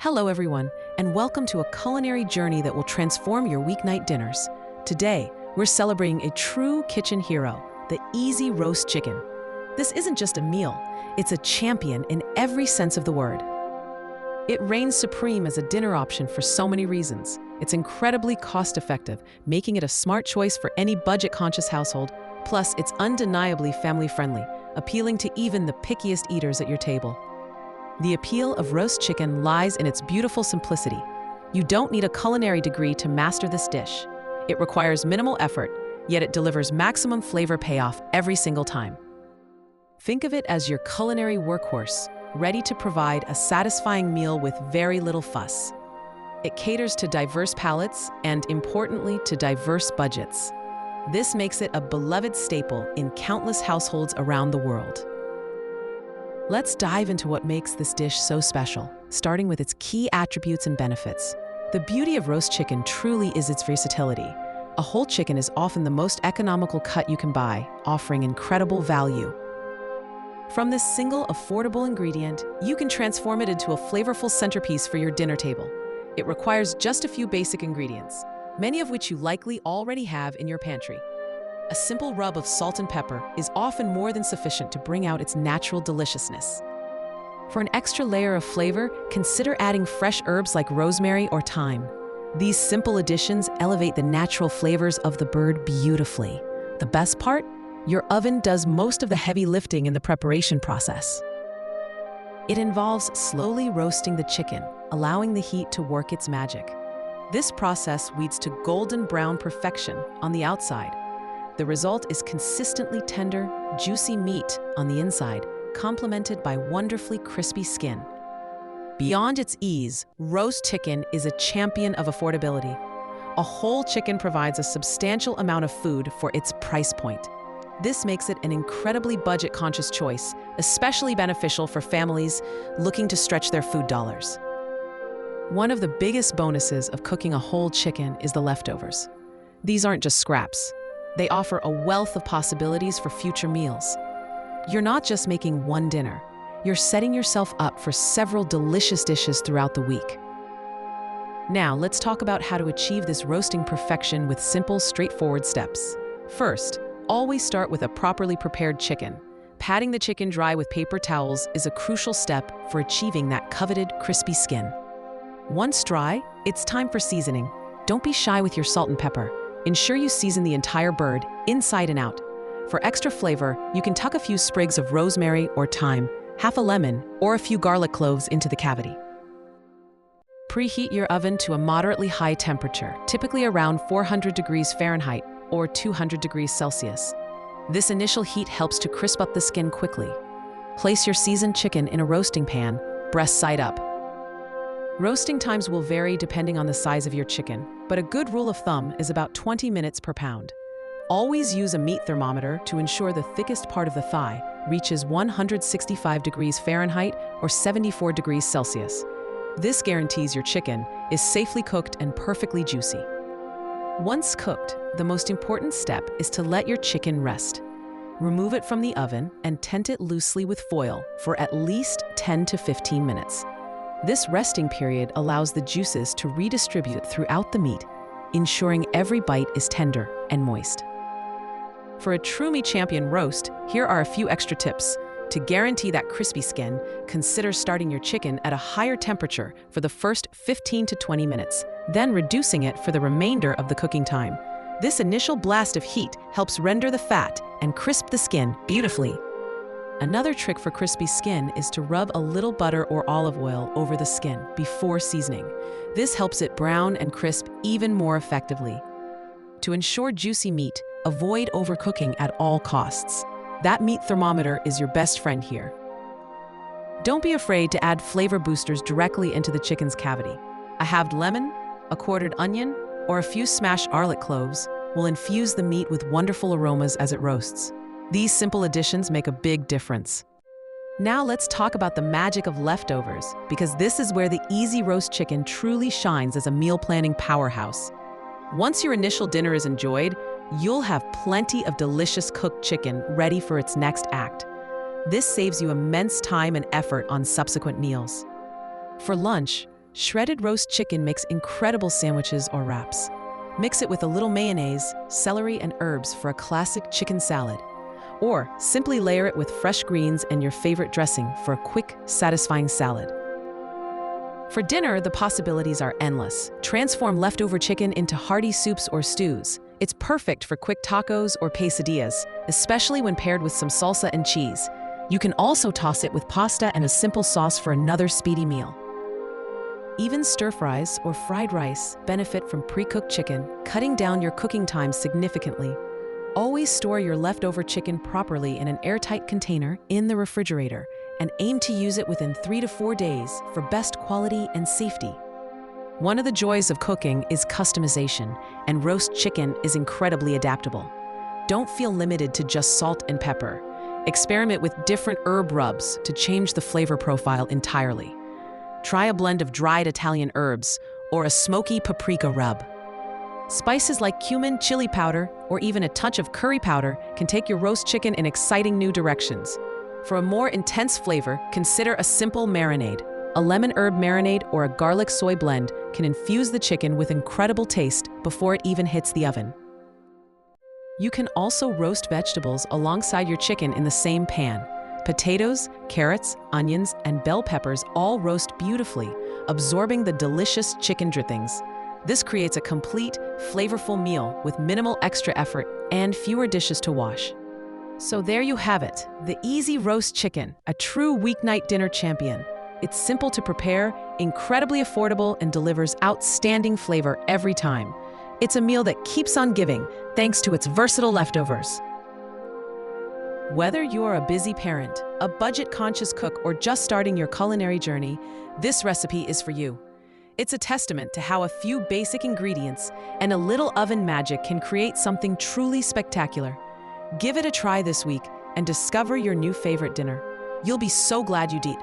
Hello everyone, and welcome to a culinary journey that will transform your weeknight dinners. Today, we're celebrating a true kitchen hero, the easy roast chicken. This isn't just a meal, it's a champion in every sense of the word. It reigns supreme as a dinner option for so many reasons. It's incredibly cost-effective, making it a smart choice for any budget-conscious household. Plus, it's undeniably family-friendly, appealing to even the pickiest eaters at your table. The appeal of roast chicken lies in its beautiful simplicity. You don't need a culinary degree to master this dish. It requires minimal effort, yet it delivers maximum flavor payoff every single time. Think of it as your culinary workhorse, ready to provide a satisfying meal with very little fuss. It caters to diverse palates and, importantly, to diverse budgets. This makes it a beloved staple in countless households around the world. Let's dive into what makes this dish so special, starting with its key attributes and benefits. The beauty of roast chicken truly is its versatility. A whole chicken is often the most economical cut you can buy, offering incredible value. From this single, affordable ingredient, you can transform it into a flavorful centerpiece for your dinner table. It requires just a few basic ingredients, many of which you likely already have in your pantry. A simple rub of salt and pepper is often more than sufficient to bring out its natural deliciousness. For an extra layer of flavor, consider adding fresh herbs like rosemary or thyme. These simple additions elevate the natural flavors of the bird beautifully. The best part? Your oven does most of the heavy lifting in the preparation process. It involves slowly roasting the chicken, allowing the heat to work its magic. This process leads to golden brown perfection on the outside. The result is consistently tender, juicy meat on the inside, complemented by wonderfully crispy skin. Beyond its ease, roast chicken is a champion of affordability. A whole chicken provides a substantial amount of food for its price point. This makes it an incredibly budget-conscious choice, especially beneficial for families looking to stretch their food dollars. One of the biggest bonuses of cooking a whole chicken is the leftovers. These aren't just scraps. They offer a wealth of possibilities for future meals. You're not just making one dinner, you're setting yourself up for several delicious dishes throughout the week. Now, let's talk about how to achieve this roasting perfection with simple, straightforward steps. First, always start with a properly prepared chicken. Patting the chicken dry with paper towels is a crucial step for achieving that coveted, crispy skin. Once dry, it's time for seasoning. Don't be shy with your salt and pepper. Ensure you season the entire bird, inside and out. For extra flavor, you can tuck a few sprigs of rosemary or thyme, half a lemon, or a few garlic cloves into the cavity. Preheat your oven to a moderately high temperature, typically around 400 degrees Fahrenheit or 200 degrees Celsius. This initial heat helps to crisp up the skin quickly. Place your seasoned chicken in a roasting pan, breast side up. Roasting times will vary depending on the size of your chicken, but a good rule of thumb is about 20 minutes per pound. Always use a meat thermometer to ensure the thickest part of the thigh reaches 165 degrees Fahrenheit or 74 degrees Celsius. This guarantees your chicken is safely cooked and perfectly juicy. Once cooked, the most important step is to let your chicken rest. Remove it from the oven and tent it loosely with foil for at least 10 to 15 minutes. This resting period allows the juices to redistribute throughout the meat, ensuring every bite is tender and moist. For a true meat champion roast, here are a few extra tips. To guarantee that crispy skin, consider starting your chicken at a higher temperature for the first 15 to 20 minutes, then reducing it for the remainder of the cooking time. This initial blast of heat helps render the fat and crisp the skin beautifully. Another trick for crispy skin is to rub a little butter or olive oil over the skin before seasoning. This helps it brown and crisp even more effectively. To ensure juicy meat, avoid overcooking at all costs. That meat thermometer is your best friend here. Don't be afraid to add flavor boosters directly into the chicken's cavity. A halved lemon, a quartered onion, or a few smashed garlic cloves will infuse the meat with wonderful aromas as it roasts. These simple additions make a big difference. Now let's talk about the magic of leftovers, because this is where the easy roast chicken truly shines as a meal planning powerhouse. Once your initial dinner is enjoyed, you'll have plenty of delicious cooked chicken ready for its next act. This saves you immense time and effort on subsequent meals. For lunch, Shredded roast chicken makes incredible sandwiches or wraps. Mix it with a little mayonnaise, celery, and herbs for a classic chicken salad. Or simply layer it with fresh greens and your favorite dressing for a quick, satisfying salad. For dinner, the possibilities are endless. Transform leftover chicken into hearty soups or stews. It's perfect for quick tacos or quesadillas, especially when paired with some salsa and cheese. You can also toss it with pasta and a simple sauce for another speedy meal. Even stir-fries or fried rice benefit from pre-cooked chicken, cutting down your cooking time significantly. Always store your leftover chicken properly in an airtight container in the refrigerator and aim to use it within 3 to 4 days for best quality and safety. One of the joys of cooking is customization, and roast chicken is incredibly adaptable. Don't feel limited to just salt and pepper. Experiment with different herb rubs to change the flavor profile entirely. Try a blend of dried Italian herbs or a smoky paprika rub. Spices like cumin, chili powder, or even a touch of curry powder can take your roast chicken in exciting new directions. For a more intense flavor, consider a simple marinade. A lemon herb marinade or a garlic soy blend can infuse the chicken with incredible taste before it even hits the oven. You can also roast vegetables alongside your chicken in the same pan. Potatoes, carrots, onions, and bell peppers all roast beautifully, absorbing the delicious chicken drippings. This creates a complete, flavorful meal with minimal extra effort and fewer dishes to wash. So there you have it, the easy roast chicken, a true weeknight dinner champion. It's simple to prepare, incredibly affordable, and delivers outstanding flavor every time. It's a meal that keeps on giving, thanks to its versatile leftovers. Whether you're a busy parent, a budget-conscious cook, or just starting your culinary journey, this recipe is for you. It's a testament to how a few basic ingredients and a little oven magic can create something truly spectacular. Give it a try this week and discover your new favorite dinner. You'll be so glad you did.